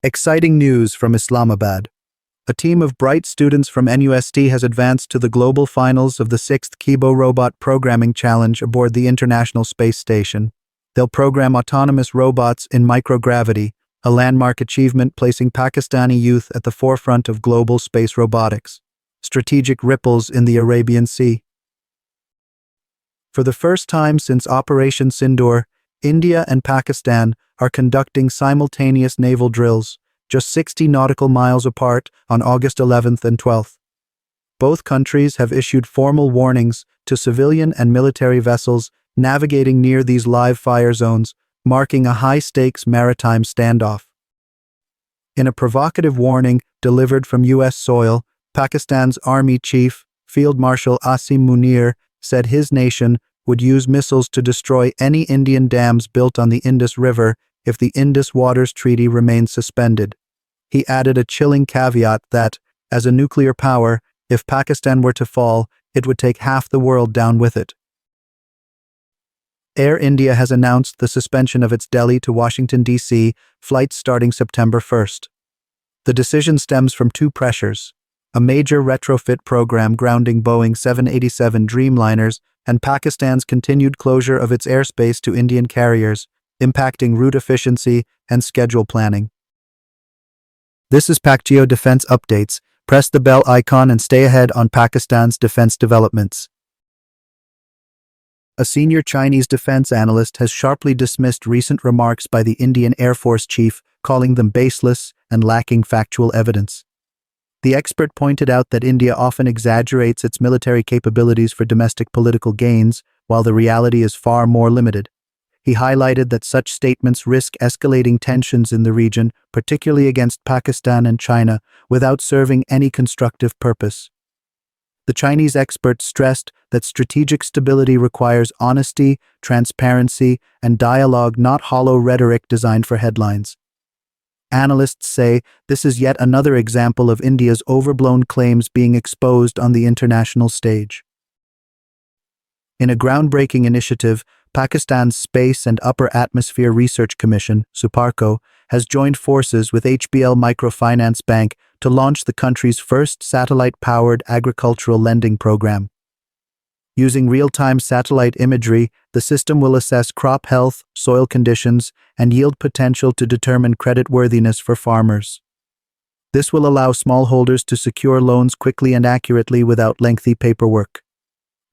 Exciting news from Islamabad. A team of bright students from NUST has advanced to the global finals of the 6th Kibo Robot Programming Challenge aboard the International Space Station. They'll program autonomous robots in microgravity, a landmark achievement placing Pakistani youth at the forefront of global space robotics. Strategic ripples in the Arabian Sea. For the first time since Operation Sindoor, India and Pakistan are conducting simultaneous naval drills, just 60 nautical miles apart, on August 11th and 12th. Both countries have issued formal warnings to civilian and military vessels navigating near these live fire zones, marking a high-stakes maritime standoff. In a provocative warning delivered from U.S. soil, Pakistan's Army Chief, Field Marshal Asim Munir, said his nation would use missiles to destroy any Indian dams built on the Indus River if the Indus Waters Treaty remains suspended. He added a chilling caveat that, as a nuclear power, if Pakistan were to fall, it would take half the world down with it. Air India has announced the suspension of its Delhi to Washington, D.C. flights starting September 1st. The decision stems from two pressures: a major retrofit program grounding Boeing 787 Dreamliners and Pakistan's continued closure of its airspace to Indian carriers, impacting route efficiency and schedule planning. This is Pakistangeo Defence Updates. Press the bell icon and stay ahead on Pakistan's defense developments. A senior Chinese defense analyst has sharply dismissed recent remarks by the Indian Air Force chief, calling them baseless and lacking factual evidence. The expert pointed out that India often exaggerates its military capabilities for domestic political gains, while the reality is far more limited. He highlighted that such statements risk escalating tensions in the region, particularly against Pakistan and China, without serving any constructive purpose. The Chinese expert stressed that strategic stability requires honesty, transparency, and dialogue, not hollow rhetoric designed for headlines. Analysts say this is yet another example of India's overblown claims being exposed on the international stage. In a groundbreaking initiative, Pakistan's Space and Upper Atmosphere Research Commission, SUPARCO, has joined forces with HBL Microfinance Bank to launch the country's first satellite-powered agricultural lending program. Using real-time satellite imagery, the system will assess crop health, soil conditions, and yield potential to determine creditworthiness for farmers. This will allow smallholders to secure loans quickly and accurately without lengthy paperwork.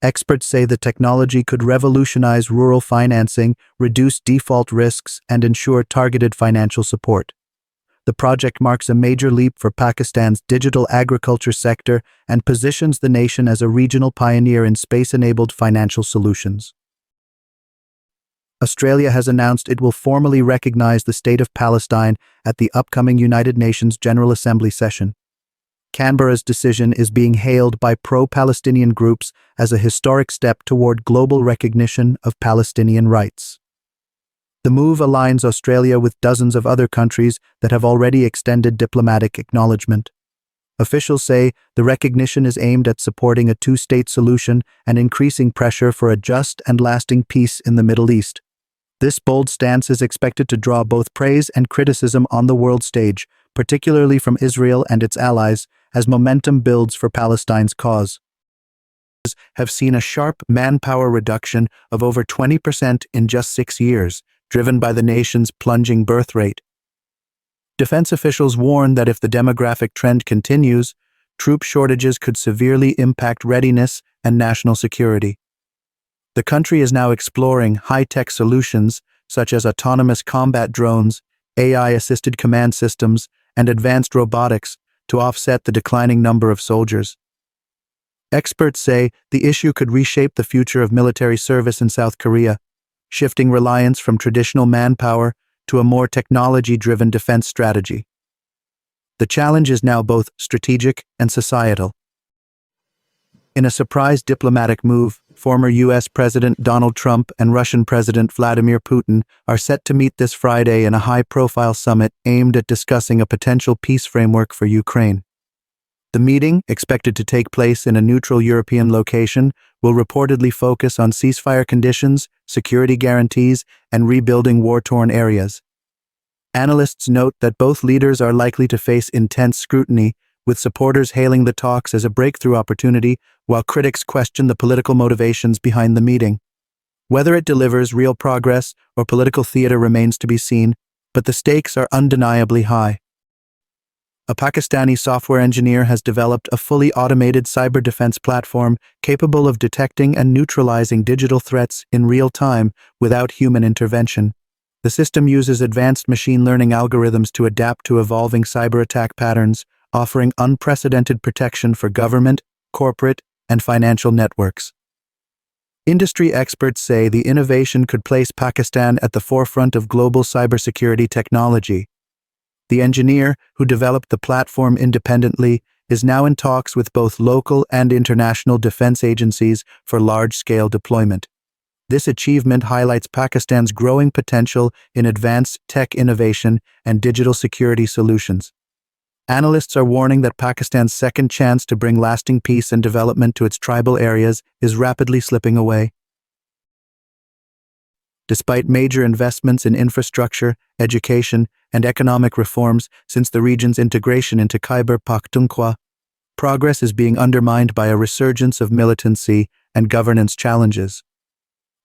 Experts say the technology could revolutionize rural financing, reduce default risks, and ensure targeted financial support. The project marks a major leap for Pakistan's digital agriculture sector and positions the nation as a regional pioneer in space-enabled financial solutions. Australia has announced it will formally recognize the State of Palestine at the upcoming United Nations General Assembly session. Canberra's decision is being hailed by pro-Palestinian groups as a historic step toward global recognition of Palestinian rights. The move aligns Australia with dozens of other countries that have already extended diplomatic acknowledgement. Officials say the recognition is aimed at supporting a two-state solution and increasing pressure for a just and lasting peace in the Middle East. This bold stance is expected to draw both praise and criticism on the world stage, particularly from Israel and its allies, as momentum builds for Palestine's cause. Have seen a sharp manpower reduction of over 20% in just 6 years, driven by the nation's plunging birth rate. Defense officials warn that if the demographic trend continues, troop shortages could severely impact readiness and national security. The country is now exploring high-tech solutions such as autonomous combat drones, AI-assisted command systems, and advanced robotics to offset the declining number of soldiers. Experts say the issue could reshape the future of military service in South Korea, shifting reliance from traditional manpower to a more technology-driven defense strategy. The challenge is now both strategic and societal. In a surprise diplomatic move, former U.S. President Donald Trump and Russian President Vladimir Putin are set to meet this Friday in a high-profile summit aimed at discussing a potential peace framework for Ukraine. The meeting, expected to take place in a neutral European location, will reportedly focus on ceasefire conditions, security guarantees, and rebuilding war-torn areas. Analysts note that both leaders are likely to face intense scrutiny, with supporters hailing the talks as a breakthrough opportunity, while critics question the political motivations behind the meeting. Whether it delivers real progress or political theater remains to be seen, but the stakes are undeniably high. A Pakistani software engineer has developed a fully automated cyber defense platform capable of detecting and neutralizing digital threats in real time without human intervention. The system uses advanced machine learning algorithms to adapt to evolving cyber attack patterns, offering unprecedented protection for government, corporate, and financial networks. Industry experts say the innovation could place Pakistan at the forefront of global cybersecurity technology. The engineer, who developed the platform independently, is now in talks with both local and international defense agencies for large-scale deployment. This achievement highlights Pakistan's growing potential in advanced tech innovation and digital security solutions. Analysts are warning that Pakistan's second chance to bring lasting peace and development to its tribal areas is rapidly slipping away. Despite major investments in infrastructure, education, and economic reforms since the region's integration into Khyber Pakhtunkhwa, progress is being undermined by a resurgence of militancy and governance challenges.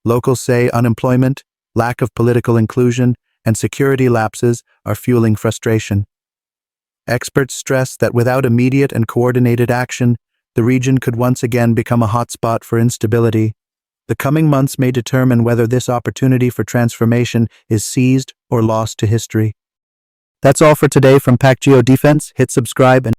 Locals say unemployment, lack of political inclusion, and security lapses are fueling frustration. Experts stress that without immediate and coordinated action, the region could once again become a hotspot for instability. The coming months may determine whether this opportunity for transformation is seized or lost to history. That's all for today from Pakistangeo Defense. Hit subscribe and